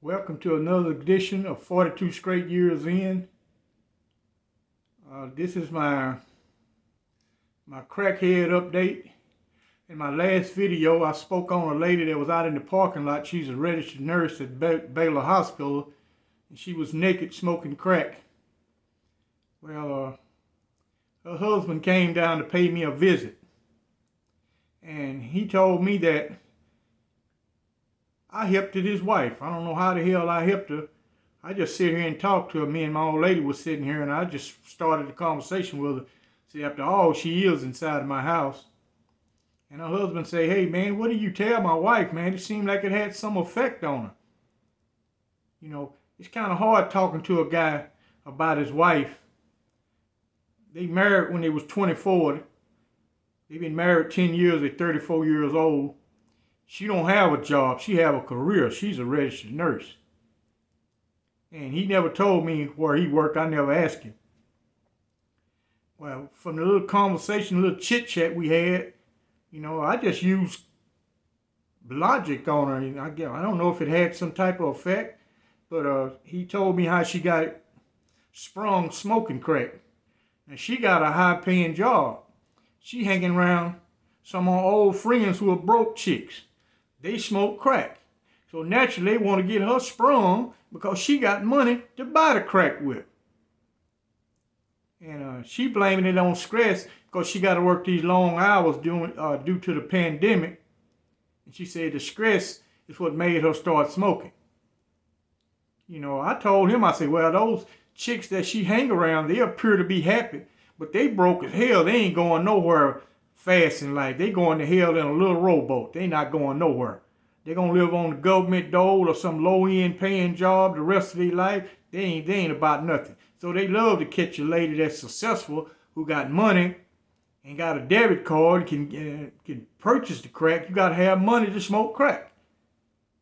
Welcome to another edition of 42 Straight Years In. This is my crackhead update. In my last video, I spoke on a lady that was out in the parking lot. She's a registered nurse at Baylor Hospital, and she was naked smoking crack. Well, her husband came down to pay me a visit, and he told me that I helped his wife. I don't know how the hell I helped her. I just sit here and talk to her. Me and my old lady was sitting here, and I just started a conversation with her. See, after all, she is inside of my house. And her husband say, "Hey, man, what do you tell my wife, man? It seemed like it had some effect on her." You know, it's kind of hard talking to a guy about his wife. They married when they was 24. They've been married 10 years. They're 34 years old. She don't have a job. She have a career. She's a registered nurse. And he never told me where he worked. I never asked him. Well, from the little conversation, little chit-chat we had, I just used logic on her. I don't know if it had some type of effect, but he told me how she got sprung smoking crack. And she got a high-paying job. She hanging around some of her old friends who are broke chicks. They smoke crack. So naturally, they want to get her sprung because she got money to buy the crack with. And she blaming it on stress because she got to work these long hours due to the pandemic. And she said the stress is what made her start smoking. I told him, I said, well, those chicks that she hang around, they appear to be happy, but they broke as hell. They ain't going nowhere fast in life. They going to hell in a little rowboat. They not going nowhere. They gonna live on the government dole or some low-end paying job the rest of their life. They ain't about nothing. So they love to catch a lady that's successful, who got money and got a debit card, can purchase the crack. You gotta have money to smoke crack.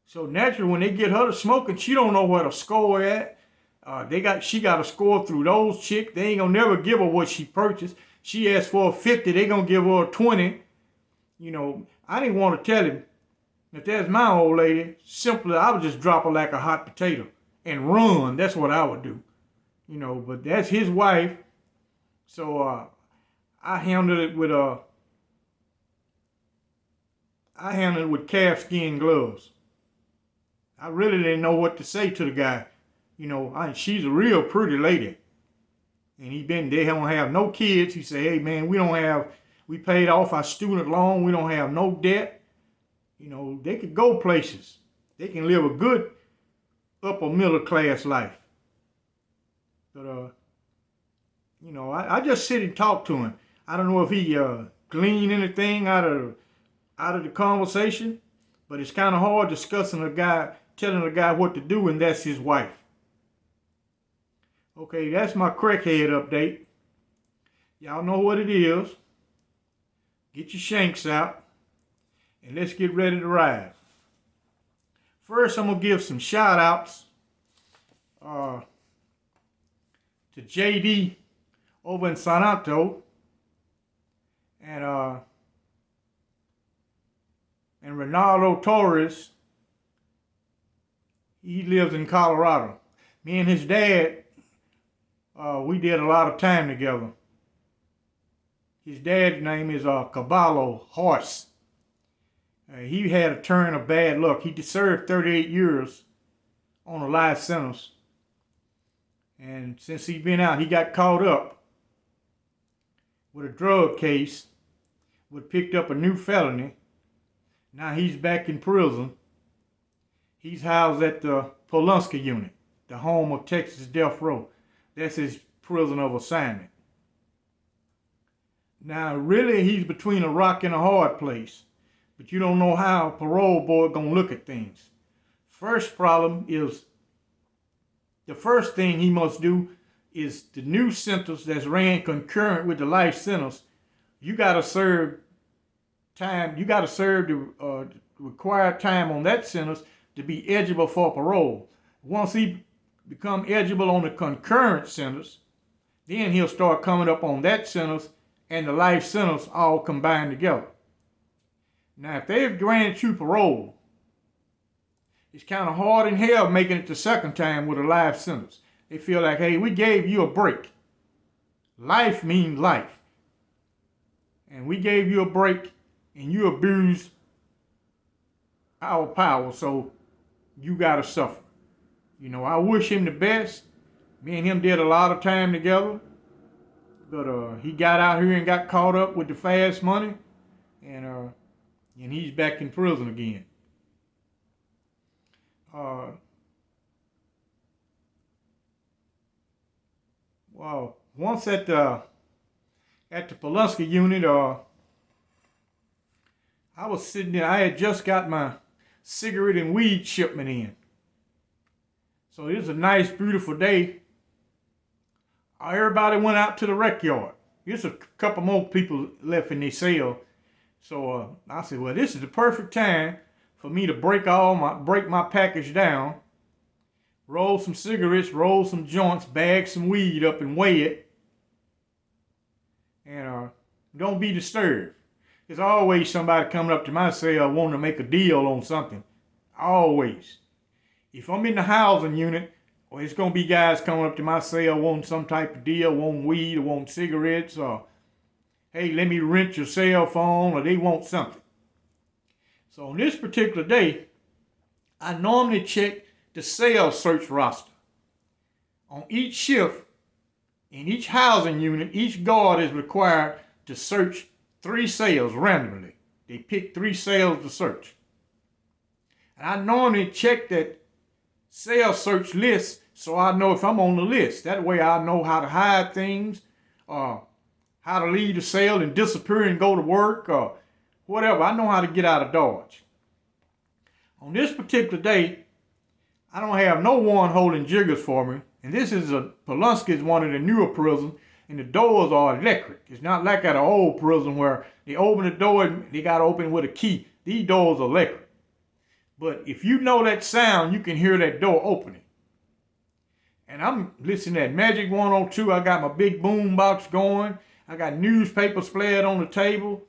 So naturally, when they get her to smoking, she don't know where to score at. She got to score through those chicks. They ain't gonna never give her what she purchased. She asked for a 50, they gonna give her a 20. I didn't want to tell him, if that's my old lady, simply I would just drop her like a hot potato and run. That's what I would do. But that's his wife. So I handled it with calfskin gloves. I really didn't know what to say to the guy. She's a real pretty lady. And they don't have no kids. He said, "Hey man, we paid off our student loan. We don't have no debt." They could go places. They can live a good upper middle class life. But, I just sit and talk to him. I don't know if he gleaned anything out of the conversation, but it's kind of hard telling a guy what to do, and that's his wife. Okay, that's my crackhead update. Y'all know what it is. Get your shanks out, and let's get ready to ride. First, I'm going to give some shout-outs to JD over in San Antonio, and Ronaldo Torres. He lives in Colorado. Me and his dad, we did a lot of time together. His dad's name is Caballo Horse. He had a turn of bad luck. He served 38 years on a life sentence. And since he's been out, he got caught up with a drug case, picked up a new felony. Now he's back in prison. He's housed at the Pulaski unit, the home of Texas Death Row. That's his prison of assignment. Now, really, he's between a rock and a hard place. But you don't know how a parole board gonna look at things. First problem is, the first thing he must do is the new sentence that's ran concurrent with the life sentence. You gotta serve time. You gotta serve the required time on that sentence to be eligible for parole. Once he become eligible on the concurrent sentence, then he'll start coming up on that sentence and the life sentence all combined together. Now, if they've granted you parole, It's kind of hard in hell making it the second time with a life sentence. They feel like, hey, we gave you a break. Life means life. And we gave you a break and you abused our power, so you got to suffer. You know, I wish him the best. Me and him did a lot of time together. But he got out here and got caught up with the fast money. And he's back in prison again. Well, once at the Pulaski unit, I was sitting there. I had just got my cigarette and weed shipment in. So it was a nice, beautiful day. Everybody went out to the rec yard. There's a couple more people left in their cell. So I said, well, this is the perfect time for me to break my package down, roll some cigarettes, roll some joints, bag some weed up and weigh it, and don't be disturbed. There's always somebody coming up to my cell wanting to make a deal on something. Always. If I'm in the housing unit, well, it's going to be guys coming up to my cell wanting some type of deal, wanting weed or wanting cigarettes, or hey, let me rent your cell phone, or they want something. So on this particular day, I normally check the cell search roster. On each shift, in each housing unit, each guard is required to search 3 cells randomly. They pick 3 cells to search. And I normally check that cell search list so I know if I'm on the list. That way I know how to hide things, how to leave the cell and disappear and go to work, or whatever. I know how to get out of Dodge. On this particular day, I don't have no one holding jiggers for me. And this is Pulaski is one of the newer prisons, and the doors are electric. It's not like at an old prison where they open the door and they got to open with a key. These doors are electric. But if you know that sound, you can hear that door opening. And I'm listening at Magic 102. I got my big boom box going. I got newspapers spread on the table.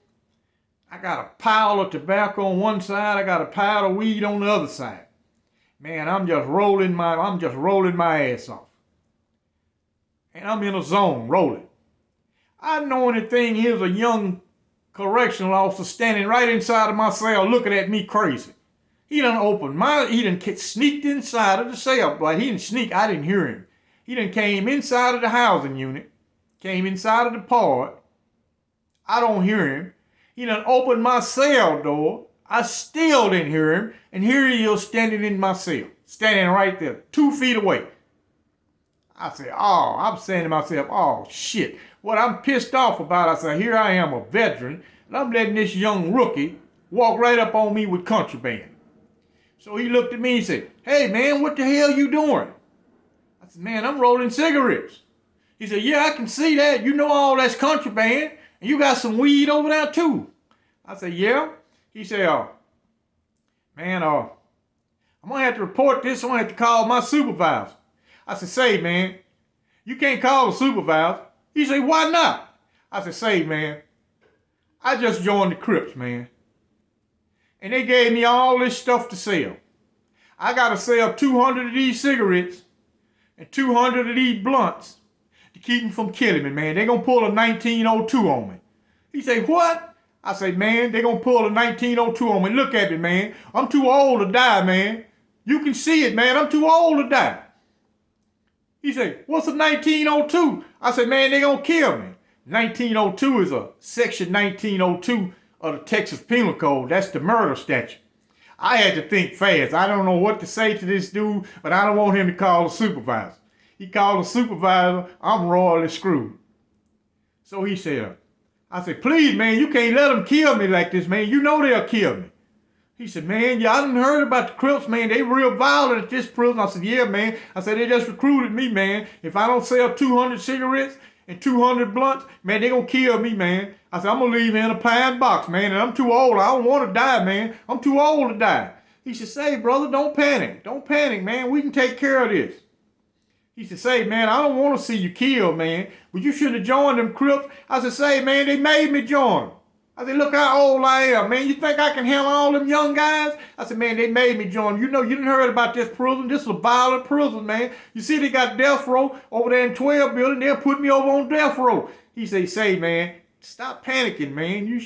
I got a pile of tobacco on one side. I got a pile of weed on the other side. Man, I'm just rolling my ass off. And I'm in a zone, rolling. I know anything, here's a young correctional officer standing right inside of my cell looking at me crazy. He done sneaked inside of the cell, but he didn't sneak, I didn't hear him. He done came inside of the housing unit, came inside of the pod. I don't hear him. He done opened my cell door. I still didn't hear him. And here he is standing in my cell, standing right there, 2 feet away. I said, I'm saying to myself, oh shit. What I'm pissed off about, I said, here I am, a veteran, and I'm letting this young rookie walk right up on me with contraband. So he looked at me and said, hey man, what the hell you doing? I said, man, I'm rolling cigarettes. He said, yeah, I can see that. You know all that's contraband, and you got some weed over there too. I said, yeah. He said, man, I'm going to have to report this. I'm going to have to call my supervisor. I said, say, man, you can't call the supervisor. He said, why not? I said, say, man, I just joined the Crips, man. And they gave me all this stuff to sell. I got to sell 200 of these cigarettes and 200 of these blunts to keep them from killing me, man. They're going to pull a 1902 on me. He said, what? I said, man, they're going to pull a 1902 on me. Look at me, man. I'm too old to die, man. You can see it, man. I'm too old to die. He said, what's a 1902? I said, man, they're going to kill me. 1902 is a section 1902 of the Texas Penal Code. That's the murder statute. I had to think fast. I don't know what to say to this dude, but I don't want him to call the supervisor. He called the supervisor. I'm royally screwed. So he said, I said, please, man, you can't let them kill me like this, man. You know they'll kill me. He said, man, yeah, I done heard about the Crips, man. They real violent at this prison. I said, yeah, man. I said, they just recruited me, man. If I don't sell 200 cigarettes and 200 blunts, man, they gonna kill me, man. I said, I'm gonna leave in a pine box, man, and I'm too old. I don't want to die, man. I'm too old to die. He said, say, brother, don't panic. Don't panic, man. We can take care of this. He said, say, man, I don't want to see you killed, man. But you should have joined them Crips. I said, say, man, they made me join them. I said, look how old I am, man. You think I can handle all them young guys? I said, man, they made me join. You know, you didn't heard about this prison. This is a violent prison, man. You see, they got death row over there in 12 building. They'll put me over on death row. He say, man, stop panicking, man. You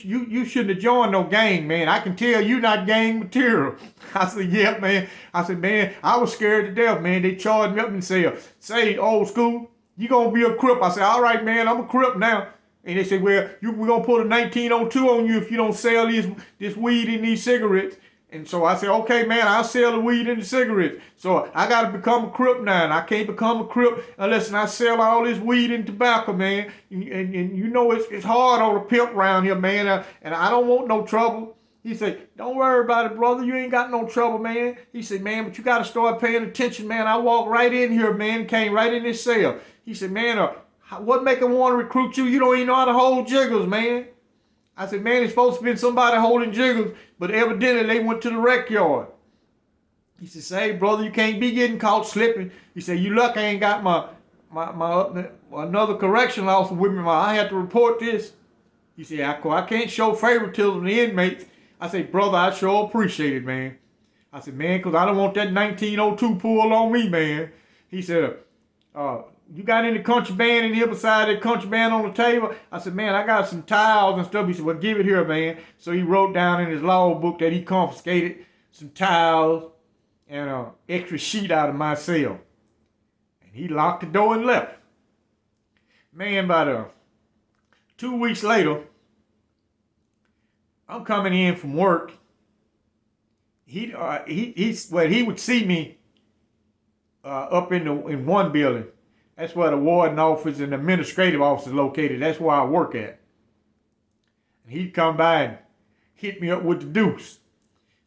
shouldn't have joined no gang, man. I can tell you not gang material. I said, yeah, man. I said, man, I was scared to death, man. They charged me up and said, say, old school, you gonna be a Crip. I said, all right, man, I'm a Crip now. And they said, well, we're going to put a 1902 on you if you don't sell this weed and these cigarettes. And so I said, okay, man, I'll sell the weed and the cigarettes. So I got to become a Crip now. And I can't become a Crip unless I sell all this weed and tobacco, man. And you know it's hard on the pimp around here, man. And I don't want no trouble. He said, don't worry about it, brother. You ain't got no trouble, man. He said, man, but you got to start paying attention, man. I walked right in here, man, came right in this cell. He said, man, what make them want to recruit you? You don't even know how to hold jiggers, man. I said, man, it's supposed to be somebody holding jiggers, but evidently they went to the rec yard. He said, hey, brother, you can't be getting caught slipping. He said, you lucky I ain't got my another correctional officer with me. I had to report this. He said, I can't show favoritism to inmates. I said, brother, I sure appreciate it, man. I said, man, because I don't want that 1902 pull on me, man. He said, you got any contraband in here beside that contraband on the table? I said, man, I got some towels and stuff. He said, well, give it here, man. So he wrote down in his law book that he confiscated some towels and an extra sheet out of my cell. And he locked the door and left. Man, about 2 weeks later, I'm coming in from work. He would see me up in one building. That's where the warden office and the administrative office is located. That's where I work at. And he'd come by and hit me up with the deuce.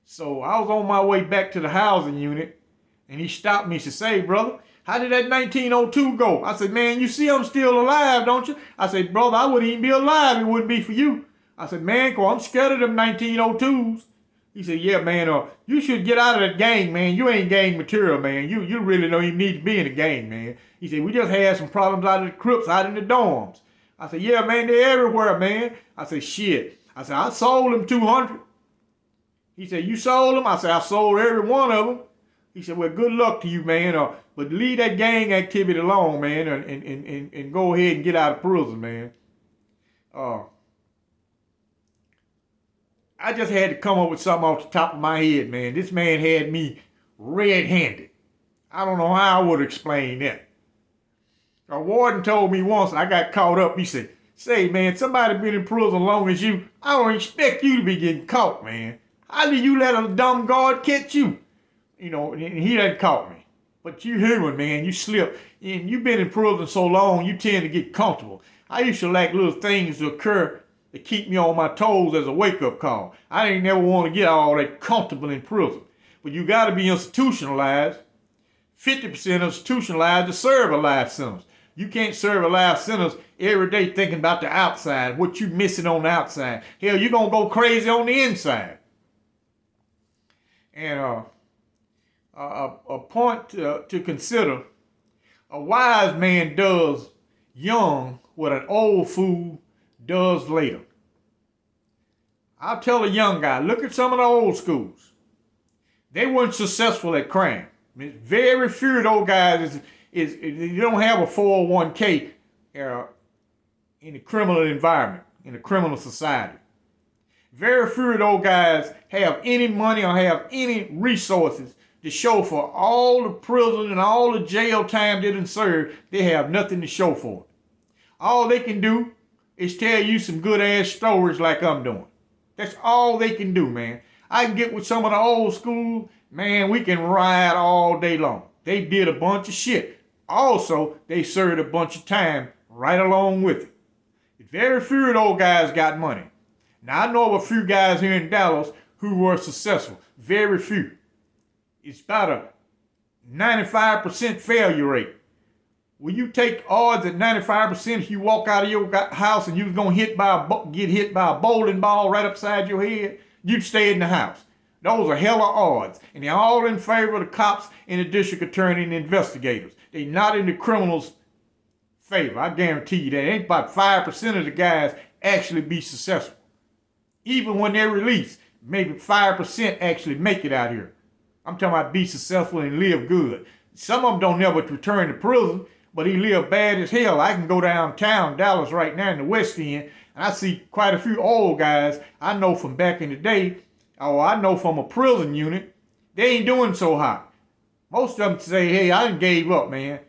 So I was on my way back to the housing unit, and he stopped me and said, say, brother, how did that 1902 go? I said, man, you see I'm still alive, don't you? I said, brother, I wouldn't even be alive if it wouldn't be for you. I said, man, I'm scared of them 1902s. He said, yeah, man, you should get out of that gang, man. You ain't gang material, man. You really don't even need to be in the gang, man. He said, we just had some problems out of the Crips out in the dorms. I said, yeah, man, they're everywhere, man. I said, shit. I said, I sold them 200. He said, you sold them? I said, I sold every one of them. He said, well, good luck to you, man. But leave that gang activity alone, man, and go ahead and get out of prison, man. I just had to come up with something off the top of my head, man. This man had me red-handed. I don't know how I would explain that. A warden told me once, I got caught up. He said, say, man, somebody been in prison as long as you, I don't expect you to be getting caught, man. How did you let a dumb guard catch you? You know, and he done caught me. But you human, man. You slip. And you've been in prison so long, you tend to get comfortable. I used to like little things to occur to keep me on my toes as a wake-up call. I didn't never want to get all that comfortable in prison. But you got to be institutionalized. 50% institutionalized to serve a life sentence. You can't serve a life sentence every day thinking about the outside, what you missing on the outside. Hell, you're going to go crazy on the inside. And a point to consider, a wise man does young what an old fool does later. I'll tell a young guy, look at some of the old schools. They weren't successful at crime. I mean, very few of those guys you don't have a 401k in a criminal environment, in a criminal society. Very few of those guys have any money or have any resources to show for all the prison and all the jail time they done served. They have nothing to show for it. All they can do is tell you some good ass stories like I'm doing. That's all they can do, man. I can get with some of the old school, man, we can ride all day long. They did a bunch of shit. Also, they served a bunch of time right along with it. Very few of those guys got money. Now, I know of a few guys here in Dallas who were successful. Very few. It's about a 95% failure rate. Will you take odds at 95% if you walk out of your house and you was going to get hit by a bowling ball right upside your head? You'd stay in the house. Those are hella odds. And they're all in favor of the cops and the district attorney and the investigators. They're not in the criminals' favor. I guarantee you that. Ain't about 5% of the guys actually be successful. Even when they're released, maybe 5% actually make it out here. I'm talking about be successful and live good. Some of them don't never return to prison, but he live bad as hell. I can go downtown Dallas right now in the West End, and I see quite a few old guys I know from back in the day, or I know from a prison unit. They ain't doing so hot. Most of them say, hey, I done gave up, man.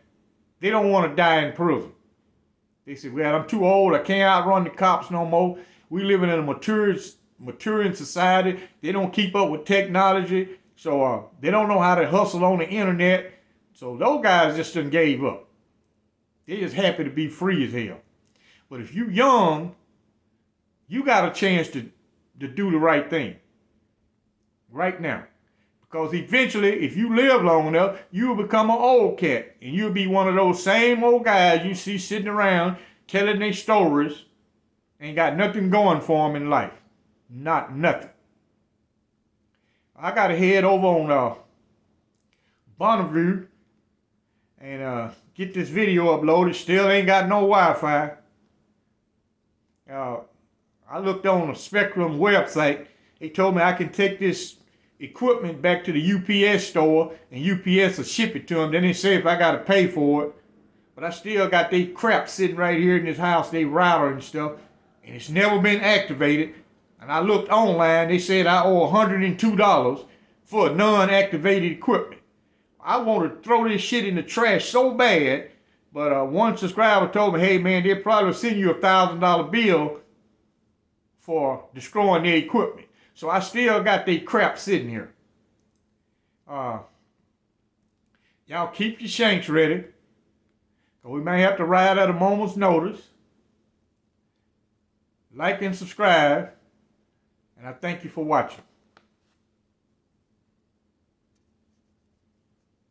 They don't want to die in prison. They say, well, I'm too old. I can't outrun the cops no more. We living in a maturing society. They don't keep up with technology. So they don't know how to hustle on the internet. So those guys just done gave up. They're just happy to be free as hell. But if you young, you got a chance to do the right thing right now. Because eventually, if you live long enough, you'll become an old cat. And you'll be one of those same old guys you see sitting around telling their stories. Ain't got nothing going for them in life. Not nothing. I got to head over on Bonneville and get this video uploaded. Still ain't got no Wi-Fi. I looked on the Spectrum website. They told me I can take this equipment back to the UPS store and UPS will ship it to them. Then they say if I got to pay for it. But I still got they crap sitting right here in this house, they router and stuff, and it's never been activated. And I looked online, they said I owe $102 for non-activated equipment. I want to throw this shit in the trash so bad, but one subscriber told me, hey man, they'll probably send you a $1,000 bill for destroying their equipment. So I still got their crap sitting here. Y'all keep your shanks ready. We may have to ride at a moment's notice. Like and subscribe. And I thank you for watching.